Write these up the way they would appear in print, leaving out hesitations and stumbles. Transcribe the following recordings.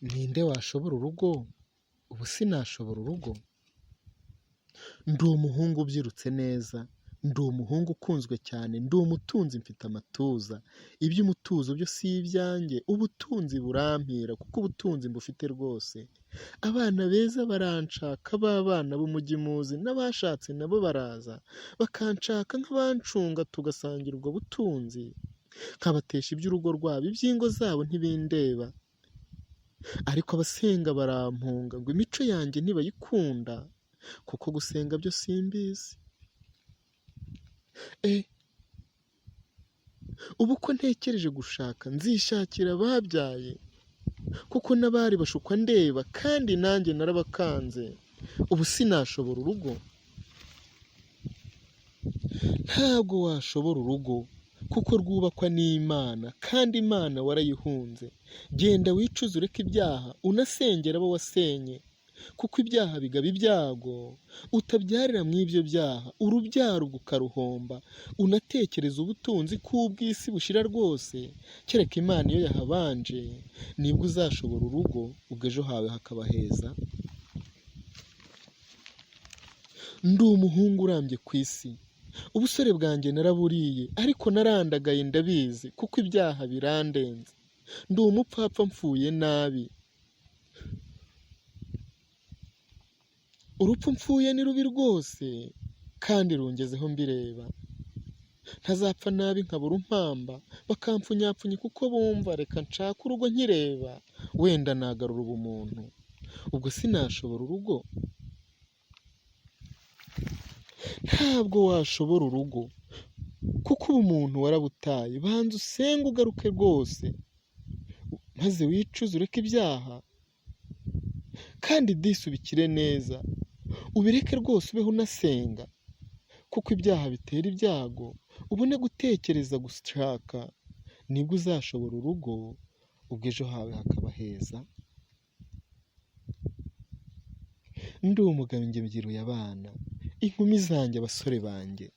Ninde washobora urugo? Ubu sinashobora urugo. Ndi umuhungu ubyirutse neza, ndi umuhungu ukunzwe cyane, ndi umutunzi mfite amatuza. Iby'umutuzo byo si ibyanjye, ubutunzi burampira kuko ubutunzi mbufite rwose. Abana beza baranshaka b'abana b'umujyi muzi, n'abashatse nabo baraza bakanshaka nk'abancunga tugasangira ubwo butunzi, nkabatesha iby'urugo rwabo, iby'ingo zabo ntibindeba. Ariko abasenga barampunga ngo imico yanjye ntibayikunda, kuko gusenga byo simbizi. Ubu ko ntekereje gushaka nzishakira ababyaye, kuko n'abari bashukwa ndeba kandi nanjye narabakanze. Ubu sinashobora urugo. Ntabwo washobora urugo kuko rwubakwa n'Imana, kandi Imana warayihunze. Genda wicuze ureke ibyaha, unasengera abo wasenye, kuko ibyaha bigaba ibyago. Utabyarira mu ibyo byaha, urubyaro ukaruhomba. Unatekereza ubutunzi k'ubw'isi bushira rwose, kereka Imana iyo yahabanje nibwo uzashobora urugo, ubwo ejo hawe hakaba heza. Ndi umuhungu urambye ku isi, ubusore bwanjye naraburiye, ariko narandagaye ndabizi, kuko ibyaha birandenze. Ndi umupfapfa mpfuye nabi. Urupfu mpfuye ni rubi rwose, kandi rungezeho mbireba. Ntazapfa nabi nkabura umpamba, bakampfunyapfunya kuko bumva. Reka nshake urugo nkireba, wenda nagarura ubumuntu. Ubwo sinashobora urugo. Ntabwo washobora urugo kuko ubumuntu warabutaye. Banza usenge ugaruke rwose, maze wicuze ureke ibyaha, kandi disubikire neza. Ubireke rwose ubeho unasenga, kuko ibyaha bitera ibyago. Ubone gutekereza gushaka, nibwo uzashobora urugo, ubwo ejo hawe hakaba heza. Ndi umugabo njye mbyiruye abana, inkumi zanjye abasore banjye.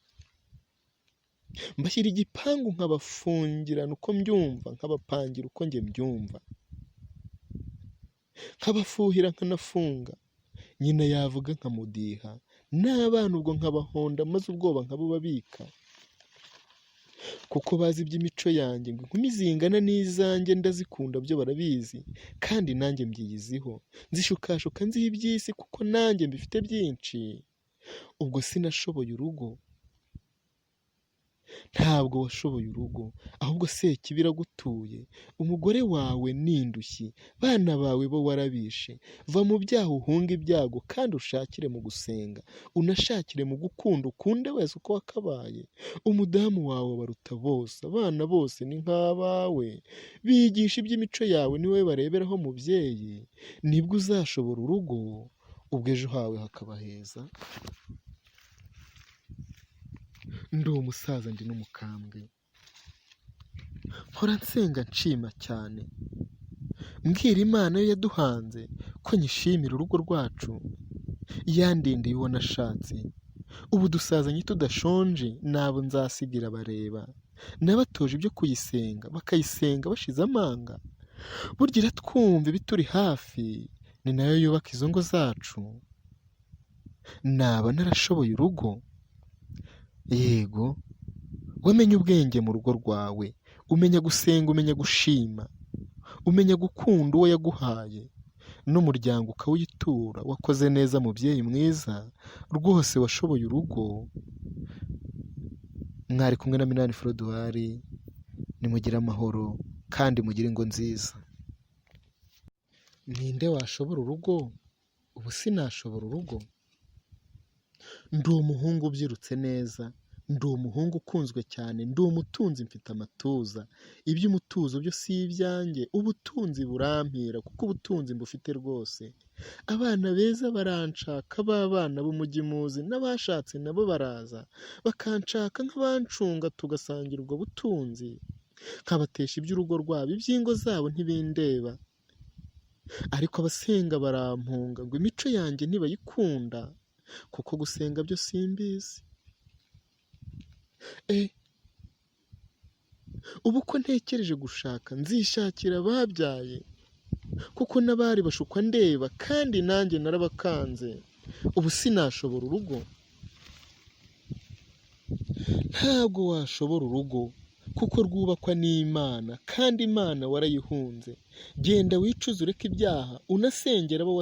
Mbashyira igipangu nkabafungirana uko mbyumva, nkabapangira uko njye mbyumva, nkabafuhira nkanafunga. Nyina yavuga nkamudiha, n'abana ubwo nkabahonda, maze ubwoba nkabubabika. Kuko bazi iby'imico yanjye, ngo inkumi zingana n'izanjye ndazikunda, byo barabizi, kandi nanjye mbyiyiziho. Nzishukashuka nziho iby'isi, kuko nanjye mbifite byinshi. Ubwo sinashoboye urugo. Ntabwo washoboye urugo, ahubwo Sekibi iragutuye. Umugore wawe ni indushyi, bana bawe bo warabishe. Va mu byaha uhunge ibyago, kandi ushakire mu gusenga, unashakire mu gukunda, ukunde wese uko wakabaye. Umudamu wawe baruta bose, abana bose ni nk'abawe. Bigisha iby'imico yawe, ni wowe bareberaho mubyeyi. Nibwo uzashobora urugo, ubwo ejo hawe hakaba heza. Ndi umusaza, ndi n'umukambwe, mpora nsenga nshima cyane, mbwira Imana yo yaduhanze ko nyishimira urugo rwacu, yandindiye uwo nashatse. Ubu dusazanye tudashonje, nabo nzasigira bareba. Nabatoje ibyo kuyisenga, bakayisenga bashize amanga. Burya iratwumva ibituri hafi, ni nayo yubaka izo ngo zacu. Naba narashoboye urugo. Yego, wamenye ubwenge mu rugo rwawe, umenya gusenga, umenya gushima, umenya gukunda uwo yaguhaye, n'umuryango ukawitura. Wakoze neza mubyeyi mwiza, rwose washoboye urugo. Mwari kumwe na Minani Froduwari. Nimugire amahoro kandi mugire ingo nziza. Ninde washobora urugo? Ubu sinashobora urugo. Ndi umuhungu ubyirutse neza, ndi umuhungu ukunzwe cyane, ndi umutunzi mfite amatuza. Iby'umutuzo byo si ibyanjye, ubutunzi burampira kuko ubutunzi mbufite rwose. Abana beza baranshaka b'abana b'umujyi muzi, n'abashatse nabo baraza bakanshaka nk'abancunga tugasangira ubwo butunzi, nkabatesha iby'urugo rwabo, iby'ingo zabo ntibindeba. Ariko abasenga barampunga ngo imico yanjye ntibayikunda, kuko gusenga byo simbizi. Ubu ko ntekereje gushaka nzishakira ababyaye, kuko n'abari bashukwa ndeba kandi nanjye narabakanze, ubu sinashobora urugo. Ntabwo washobora urugo kuko rwubakwa n'Imana kandi Imana warayihunze. Genda wicuze ureke ibyaha unasengera abo